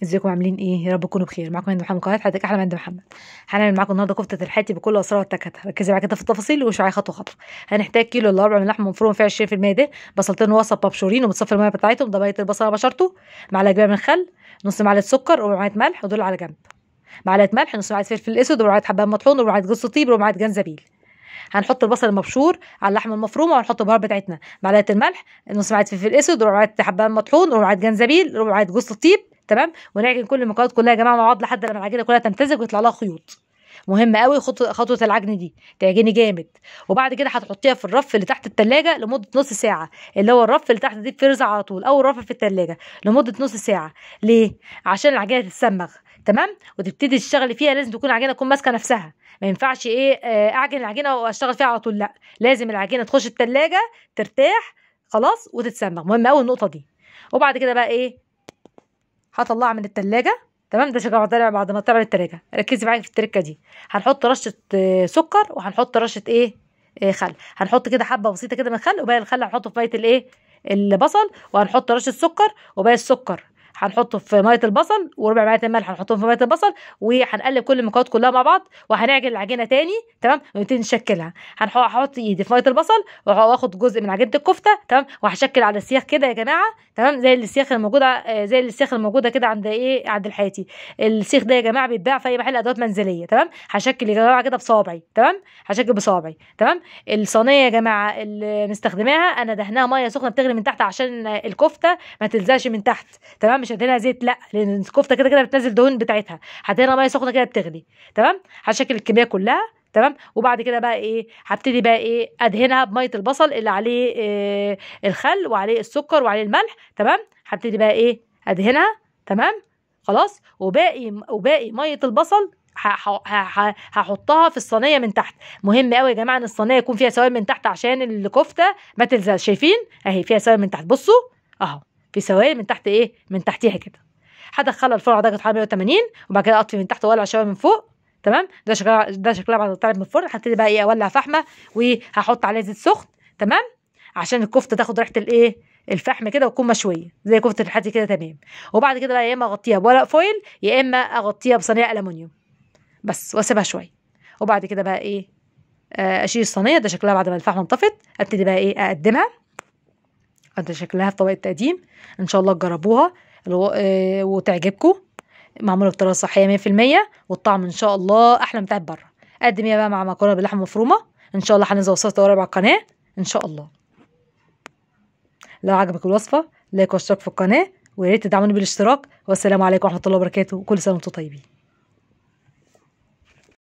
ازيكم عاملين ايه؟ يا رب تكونوا بخير. معاكم هند محمد، قناه حياتك احلى من هند محمد. هنعمل معاكم النهارده كفته الحاتي بكل اسرار وتكاتها. ركزي معايا كده في التفاصيل ومشي معايا خطوه خطوه. هنحتاج كيلو الا ربع من لحمه مفرومه فيها 20% ده، بصلتين وسط مبشورين ومتصفي الميه بتاعتهم، ده بقيه البصل انا بشرته، معلقه كبيره من الخل، نص معلقه سكر، ربع معلقه ملح، ودول على جنب. معلقه ملح، نص معلقه فلفل اسود، وربع معلقه حبهان مطحون، وربع معلقه جوز الطيب، وربع معلقه جنزبيل. هنحط البصل المبشور على اللحمه المفرومه، وهنحط البهار بتاعتنا، معلقه الملح، نص معلقه فلفل اسود، وربع معلقه حبهان مطحون، وربع معلقه جنزبيل، ربع معلقه جوز الطيب. تمام. ونعجن كل المكونات كلها يا جماعه مع بعض لحد لما العجينه كلها تمتزج ويطلع لها خيوط. مهم قوي خطوه العجن دي، تعجني جامد. وبعد كده هتحطيها في الرف اللي تحت التلاجة لمده نص ساعه، اللي هو الرف اللي تحت دي بترزع على طول، اول رف في التلاجة لمده نص ساعه. ليه؟ عشان العجينه تتسمغ. تمام. وتبتدي تشتغلي فيها لازم تكون العجينه تكون ماسكه نفسها. ما ينفعش اعجن العجينه واشتغل فيها على طول، لا، لازم العجينه تخش التلاجة ترتاح خلاص وتتسمغ. مهم قوي النقطه دي. وبعد كده بقى هطلعها من التلاجة. تمام. ده شجره بعد ما تطلع من التلاجة. ركزي معايا في التركه دي. هنحط رشه سكر، وهنحط رشه خل. هنحط كده حبه بسيطه كده من الخل، وباقي الخل هنحطه في ميه البصل، وهنحط رشه سكر، وباقي السكر هنحطه في ميه البصل، وربع معلقه الملح هنحطهم في ميه البصل، وهنقلب كل المكونات كلها مع بعض، وهنعجن العجينه تاني. تمام. ونبتدي نشكلها. هحط ايدي في ميه البصل، واخد جزء من عجينه الكفته. تمام. وهشكل على السياخ كده يا جماعه. تمام. زي السياخ الموجوده كده عند الحياتي. السيخ ده يا جماعه بيتباع في اي محل ادوات منزليه. تمام. هشكل يا جماعه كده بصوابعي. تمام. هشكل بصوابعي. تمام. الصينيه يا جماعه اللي مستخدماها انا دهنها ميه سخنه بتغلي من تحت عشان الكفته ما تلزقش من تحت. تمام. مش هدهنها زيت، لا، لان الكفته كده كده بتنزل دهون بتاعتها. هدهنها ميه سخنه كده بتغلي. تمام. هشكل الكميه كلها. تمام. وبعد كده بقى هبتدي بقى ادهنها بميه البصل اللي عليه الخل، وعليه السكر، وعليه الملح. تمام. هبتدي بقى ادهنها. تمام. خلاص. وباقي ميه البصل هحطها في الصينيه من تحت. مهم قوي يا جماعه ان الصينيه يكون فيها سوائل من تحت عشان الكفته ما تلزقش. شايفين اهي فيها سوائل من تحت، بصوا اهو، في سوائل من تحت من تحتيها كده. هدخلها الفرن على درجه حراره 180، وبعد كده اطفي من تحت واولع شويه من فوق. تمام. ده شكلها بعد ما طلعت من الفرن. هبتدي بقى اولع فحمه، وهحط عليها زيت سخن. تمام. عشان الكفته تاخد ريحه الفحم كده، وتكون مشويه زي كفته الحاتي كده. تمام. وبعد كده بقى يا اما اغطيها بورق فويل، يا اما اغطيها بصينيه الومنيوم بس، واسيبها شويه. وبعد كده بقى اشيل الصينيه. ده شكلها بعد ما الفحم انطفت. ابتدي بقى اقدمها. ده شكلها في طبق التقديم. ان شاء الله تجربوها وتعجبكم. معموله بطريقه صحيه 100%، والطعم ان شاء الله احلى من بتاع بره. قدميها بقى مع مكرونه باللحمه المفرومه. ان شاء الله هننزل وصفات قريب على القناه ان شاء الله. لو عجبك الوصفه لايك واشتراك في القناه، ويا ريت تدعموني بالاشتراك. والسلام عليكم ورحمه الله وبركاته، وكل سنه وانتم طيبين.